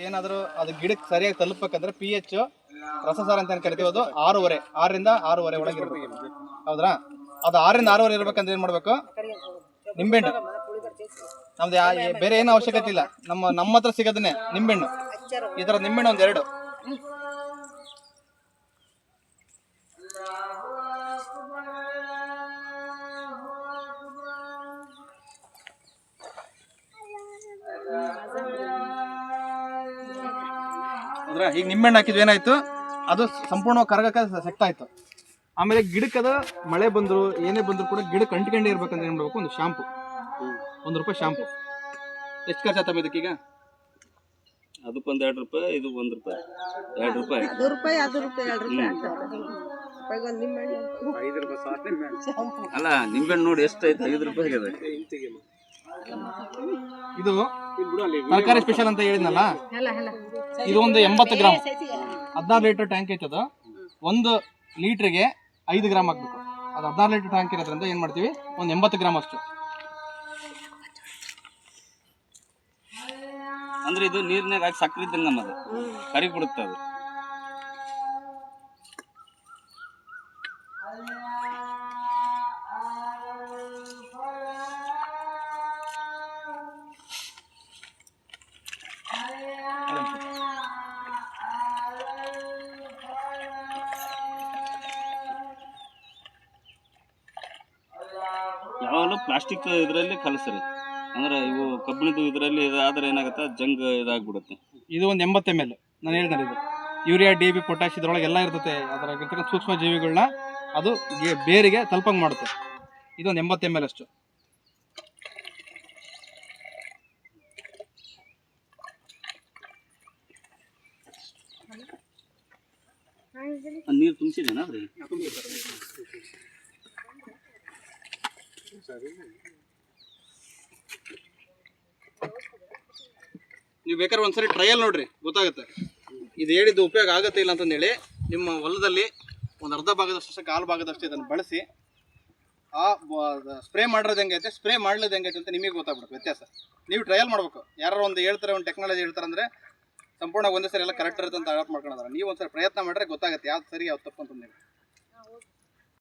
ಏನಾದರೂ ಅದು ಗಿಡಕ್ಕೆ ಸರಿಯಾಗಿ ತಲುಪಬೇಕಂದ್ರೆ pH ರಸಸಾರ ಅಂತ ಏನು ಕರಿತೀವಿ ಅದು 6.5 6ರಿಂದ 6.5 ಒಳಗೆ ಇರಬೇಕು. ಹೌದ್ರಾ? ಅದು 6ರಿಂದ 6.5 ಇರಬೇಕಂದ್ರೆ ಏನು ಮಾಡಬೇಕು? ನಿಂಬೆಹಣ್ಣು. ನಮ್ದು ಬೇರೆ ಏನೂ ಅವಶ್ಯಕತೆ ಇಲ್ಲ. ನಮ್ಮ ಹತ್ರ ಸಿಗೋದನ್ನೇ ನಿಂಬೆಹಣ್ಣು. ಈ ಥರ ನಿಂಬೆಹಣ್ಣು ಒಂದು 2. ಹೌದ್ರಾ? ಈಗ ನಿಂಬೆಹಣ್ಣು ಹಾಕಿದ್ವಿ, ಏನಾಯ್ತು ಅದು ಸಂಪೂರ್ಣವಾಗಿ ಕರಗಕ್ಕೆ ಸೆಟ್ ಆಯ್ತು. ಆಮೇಲೆ ಗಿಡಕ್ಕೆ ಅದು ಮಳೆ ಬಂದ್ರು ಏನೇ ಬಂದ್ರು ಕೂಡ ಗಿಡಕ್ಕೆ ಅಂಟ್ಕೊಂಡೇ ಇರ್ಬೇಕಂದ್ರೆ ಏನು ಮಾಡಬೇಕು? ಒಂದು ಶಾಂಪು, ₹1 ಶಾಂಪು. ಎಷ್ಟು ಖರ್ಚಾಗ್ತವೆ ಇದಕ್ಕೀಗ? ಅದಕ್ಕೊಂದು ₹2, ಇದು ₹1, ₹2. ಅಲ್ಲ ನಿಂಬೆಹಣ್ಣು ನೋಡಿ ಎಷ್ಟೈತೆ, ₹5 ಇದೆ. ಇದು ತರಕಾರಿ ಸ್ಪೆಷಲ್ ಅಂತ ಹೇಳಿದ್ನಲ್ಲ, ಇದು ಒಂದು 80 ಗ್ರಾಮ್ 16 ಲೀಟರ್ ಟ್ಯಾಂಕ್ ಐತದ. 1 ಲೀಟ್ರಿಗೆ 5 ಗ್ರಾಮ್ ಹಾಕ್ಬೇಕು. ಅದು 16 ಲೀಟರ್ ಟ್ಯಾಂಕ್ ಇರೋದ್ರಿಂದ ಏನು ಮಾಡ್ತೀವಿ, ಒಂದು 80 ಗ್ರಾಮ್ ಅಷ್ಟು. ಅಂದ್ರೆ ಇದು ನೀರಿನಾಗ ಹಾಕಿ ಸಕ್ಕರೆ ಇದ್ದಂಗೆ ಅದು ಕರಿ ಬಿಡುತ್ತೆ ಅದು. ಯಾವಾಗಲೂ ಪ್ಲಾಸ್ಟಿಕ್ ಇದರಲ್ಲಿ ಕಲಸ್ರಿ, ಅಂದ್ರೆ ಇವು ಕಬ್ಬಿಣದ ಇದರಲ್ಲಿ ಇದಾದ್ರೆ ಏನಾಗುತ್ತೆ, ಜಂಗ್ ಇದಾಗ್ಬಿಡುತ್ತೆ. ಇದು ಒಂದು 80 ml. ನಾನು ಹೇಳಿದ್ನಲ್ಲ, ಇದು ಯೂರಿಯಾ, DAP, ಪೊಟ್ಯಾಶ್ ಇದ್ರೊಳಗೆ ಎಲ್ಲ ಇರ್ತದೆ. ಅದರಾಗಿರ್ತಕ್ಕಂಥ ಸೂಕ್ಷ್ಮ ಜೀವಿಗಳನ್ನ ಅದು ಬೇರಿಗೆ ತಲುಪಂಗೆ ಮಾಡುತ್ತೆ. ಇದೊಂದು 80 ml ಅಷ್ಟು. ನೀರು ತುಂಬಿಸಿದೇನಾ ಅದ್ರಿ? ನೀವು ಬೇಕಾದ್ರೆ ಒಂದ್ಸರಿ ಟ್ರಯಲ್ ನೋಡ್ರಿ, ಗೊತ್ತಾಗುತ್ತೆ ಇದು ಹೇಳಿದ್ದು ಉಪಯೋಗ ಆಗುತ್ತೆ ಇಲ್ಲ ಅಂತಂದೇಳಿ. ನಿಮ್ಮ ಹೊಲದಲ್ಲಿ ಒಂದು ಅರ್ಧ ಭಾಗದಷ್ಟು, ಕಾಲು ಭಾಗದಷ್ಟು ಇದನ್ನು ಬಳಸಿ ಆ ಸ್ಪ್ರೇ ಮಾಡಿರೋದು ಹೆಂಗೈತೆ, ಸ್ಪ್ರೇ ಮಾಡ್ಲಿದ್ದು ಹೆಂಗೈತೆ ಅಂತ ನಿಮಗೆ ಗೊತ್ತಾಗ್ಬಿಡುತ್ತೆ ವ್ಯತ್ಯಾಸ. ನೀವು ಟ್ರಯಲ್ ಮಾಡ್ಬೇಕು. ಯಾರು ಒಂದು ಹೇಳ್ತಾರೆ, ಒಂದು ಟೆಕ್ನಾಲಜಿ ಹೇಳ್ತಾರೆ ಅಂದರೆ ಸಂಪೂರ್ಣ ಒಂದೇ ಸರಿ ಎಲ್ಲ ಕರೆಕ್ಟ್ ಇರುತ್ತೆ ಅಂತ ಅಡಾಪ್ಟ್ ಮಾಡ್ಕೊಳ್ಳೋದಾರ. ನೀವು ಒಂದ್ಸರಿ ಪ್ರಯತ್ನ ಮಾಡಿದ್ರೆ ಗೊತ್ತಾಗುತ್ತೆ ಯಾವ್ದು ಸರಿ ಯಾವ್ದು ತಪ್ಪು ಅಂತಂದೇಳಿ.